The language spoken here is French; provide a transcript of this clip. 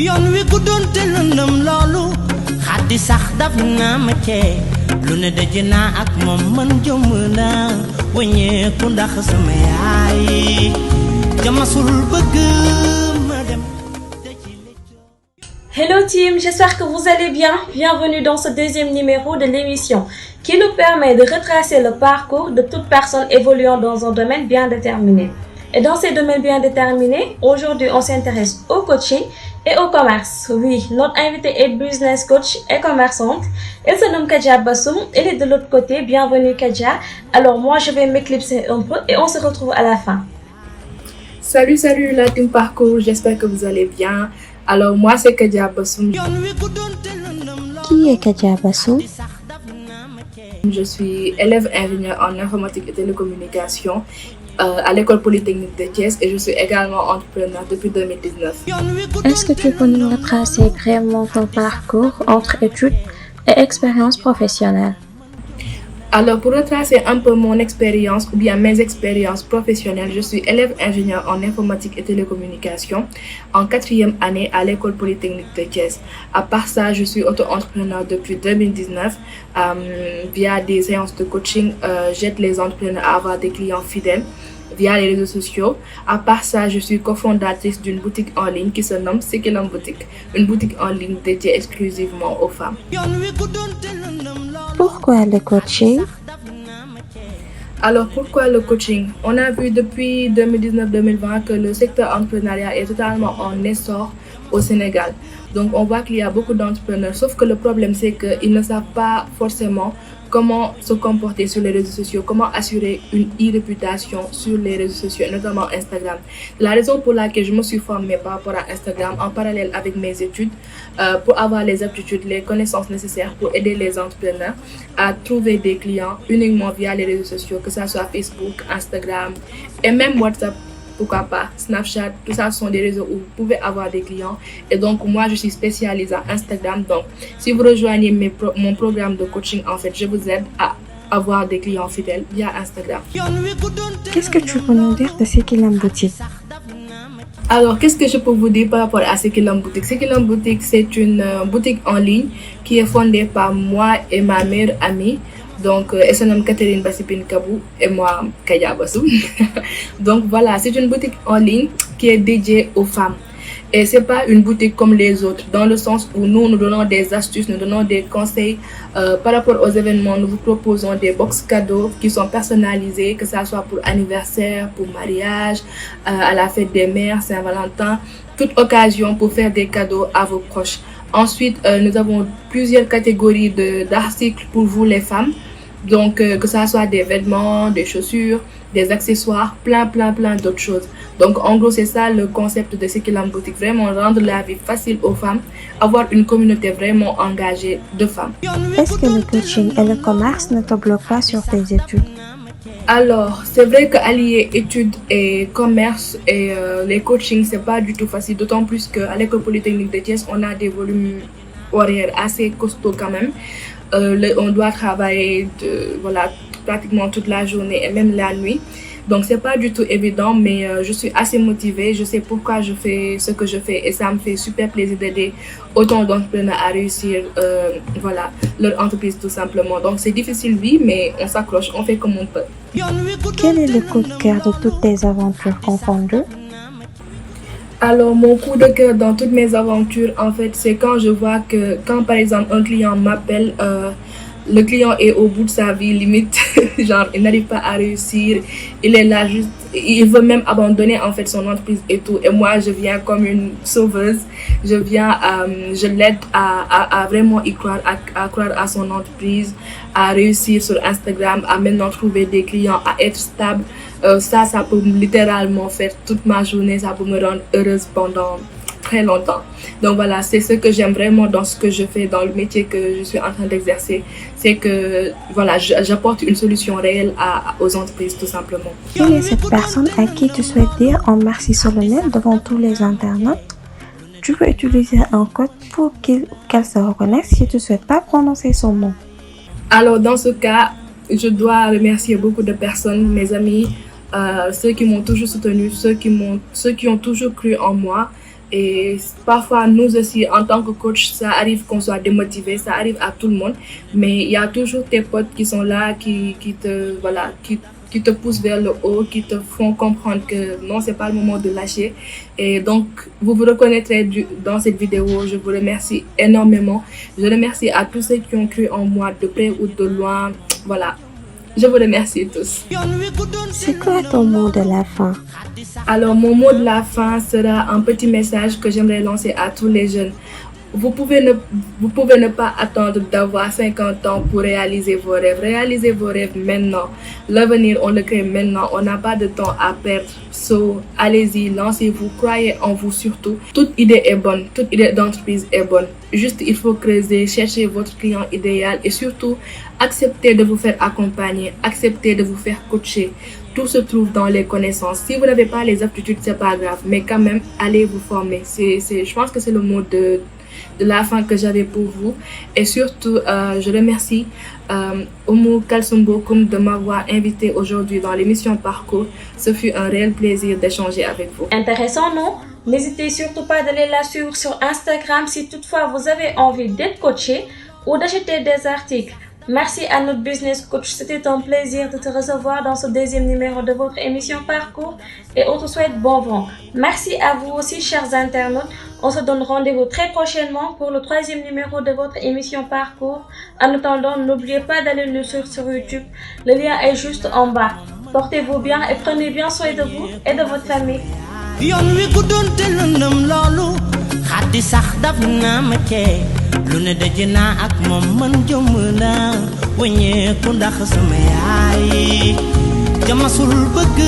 yoon wi guddoon te lëndëm loolu xaddi sax daf na ma cee lu ne daje naa ak moom man jëmm naa wàññeeku ndax sama yaay jamasul bëgg ma dem. Hello team, j'espère que vous allez bien. Bienvenue dans ce deuxième numéro de l'émission qui nous permet de retracer le parcours de toute personne évoluant dans un domaine bien déterminé. Et dans ces domaines bien déterminés, aujourd'hui on s'intéresse au coaching et au commerce. Oui, notre invitée est business coach et commerçante. Elle se nomme Kadja Bassoum. Elle est de l'autre côté. Bienvenue Kadja. Alors moi je vais m'éclipser un peu et on se retrouve à la fin. Salut la team parcours, j'espère que vous allez bien. Alors moi c'est Kadja Bassoum. Qui est Kadja Bassoum? Je suis élève ingénieur en informatique et télécommunication à l'école polytechnique de Thiès et je suis également entrepreneur depuis 2019. Est-ce que tu peux nous retracer brièvement ton parcours entre études et expérience professionnelle? Alors pour retracer un peu mon expérience ou bien mes expériences professionnelles, je suis élève ingénieur en informatique et télécommunication en 4e année à l'école polytechnique de Thiès. À part ça, je suis auto-entrepreneur depuis 2019. Via des séances de coaching, j'aide les entrepreneurs à avoir des clients fidèles via les réseaux sociaux. À part ça, je suis cofondatrice d'une boutique en ligne qui se nomme Sekilam Boutique, une boutique en ligne dédiée exclusivement aux femmes. Pourquoi le coaching? Alors pourquoi le coaching? On a vu depuis 2019-2020 que le secteur entrepreneurial est totalement en essor au Sénégal. Donc on voit qu'il y a beaucoup d'entrepreneurs, sauf que le problème c'est qu'ils ne savent pas forcément comment se comporter sur les réseaux sociaux, comment assurer une e-réputation sur les réseaux sociaux, notamment Instagram. La raison pour laquelle je me suis formée par rapport à Instagram en parallèle avec mes études pour avoir les aptitudes, les connaissances nécessaires pour aider les entrepreneurs à trouver des clients uniquement via les réseaux sociaux, que ce soit Facebook, Instagram et même WhatsApp. Pourquoi pas, Snapchat, tout ça sont des réseaux où vous pouvez avoir des clients. Et donc, moi, je suis spécialisée en Instagram. Donc, si vous rejoignez mon programme de coaching, en fait, je vous aide à avoir des clients fidèles via Instagram. Qu'est-ce que tu peux nous dire de Sekilam Boutique? Alors, qu'est-ce que je peux vous dire par rapport à Sekilam Boutique? Sekilam Boutique, c'est une boutique en ligne qui est fondée par moi et ma meilleure amie. Donc, elle se nomme Catherine Bassipine Kabou et moi, Kadja Bassoum. Donc voilà, c'est une boutique en ligne qui est dédiée aux femmes. Et c'est pas une boutique comme les autres, dans le sens où nous donnons des astuces, nous donnons des conseils par rapport aux événements. Nous vous proposons des box cadeaux qui sont personnalisés, que ça soit pour anniversaire, pour mariage, à la fête des mères, Saint-Valentin, toute occasion pour faire des cadeaux à vos proches. Ensuite, nous avons plusieurs catégories d'articles pour vous les femmes. Donc, que ça soit des vêtements, des chaussures, des accessoires, plein d'autres choses. Donc, en gros, c'est ça le concept de Sekilam Boutique. Vraiment rendre la vie facile aux femmes, avoir une communauté vraiment engagée de femmes. Est-ce que le coaching et le commerce ne te bloquent pas sur tes études? Alors, c'est vrai qu'allier études et commerce et les coachings, c'est pas du tout facile. D'autant plus qu'à l'école polytechnique de Thiès, on a des volumes horaires assez costauds quand même. On doit travailler pratiquement toute la journée et même la nuit. Donc, c'est pas du tout évident, mais je suis assez motivée. Je sais pourquoi je fais ce que je fais et ça me fait super plaisir d'aider autant d'entrepreneurs à réussir leur entreprise tout simplement. Donc, c'est difficile, oui, mais on s'accroche, on fait comme on peut. Quel est le coup de cœur de toutes tes aventures confondues? Alors, mon coup de cœur dans toutes mes aventures, en fait, c'est quand je vois que, quand par exemple un client m'appelle, le client est au bout de sa vie, limite, genre, il n'arrive pas à réussir, il est là juste, il veut même abandonner en fait son entreprise et tout. Et moi, je viens comme une sauveuse, je l'aide à vraiment y croire, à croire à son entreprise, à réussir sur Instagram, à maintenant trouver des clients, à être stable. Ça peut littéralement faire toute ma journée, ça peut me rendre heureuse pendant très longtemps. Donc voilà, c'est ce que j'aime vraiment dans ce que je fais, dans le métier que je suis en train d'exercer. C'est que voilà, j'apporte une solution réelle aux entreprises tout simplement. Quelle est cette personne à qui tu souhaites dire un merci solennel devant tous les internautes? Tu peux utiliser un code pour qu'elle se reconnaisse si tu ne souhaites pas prononcer son nom. Alors dans ce cas, je dois remercier beaucoup de personnes, mes amis, ceux qui m'ont toujours soutenu, ceux qui ont toujours cru en moi. Et parfois, nous aussi, en tant que coach, ça arrive qu'on soit démotivé, ça arrive à tout le monde. Mais il y a toujours tes potes qui sont là, qui te poussent vers le haut, qui te font comprendre que non, c'est pas le moment de lâcher. Et donc, vous vous reconnaîtrez dans cette vidéo. Je vous remercie énormément. Je remercie à tous ceux qui ont cru en moi de près ou de loin. Voilà. Je vous remercie tous. C'est quoi ton mot de la fin? Alors, mon mot de la fin sera un petit message que j'aimerais lancer à tous les jeunes. Vous pouvez ne pas attendre d'avoir 50 ans pour réaliser vos rêves. Réalisez vos rêves maintenant. L'avenir, on le crée maintenant. On n'a pas de temps à perdre. So, allez-y, lancez-vous, croyez en vous surtout. Toute idée est bonne, toute idée d'entreprise est bonne. Juste, il faut creuser, chercher votre client idéal et surtout, accepter de vous faire accompagner, accepter de vous faire coacher. Tout se trouve dans les connaissances. Si vous n'avez pas les aptitudes, c'est pas grave, mais quand même, allez vous former. Je pense que c'est le mot de la fin que j'avais pour vous. Et surtout, je remercie Oumou Kalsoum Bokoum de m'avoir invité aujourd'hui dans l'émission Parcours. Ce fut un réel plaisir d'échanger avec vous. Intéressant, non? N'hésitez surtout pas d'aller la suivre sur Instagram si toutefois vous avez envie d'être coaché ou d'acheter des articles. Merci à notre business coach. C'était un plaisir de te recevoir dans ce deuxième numéro de votre émission Parcours et on te souhaite bon vent. Merci à vous aussi, chers internautes. On se donne rendez-vous très prochainement pour le troisième numéro de votre émission Parcours. En attendant, n'oubliez pas d'aller nous suivre sur YouTube. Le lien est juste en bas. Portez-vous bien et prenez bien soin de vous et de votre famille. yoon wi guddoon te lëndëm loolu xaddi sax daf na ma cee lu ne daje naa ak moom man jëmm la wëññeeku ndax sama yaay jamasul bëgg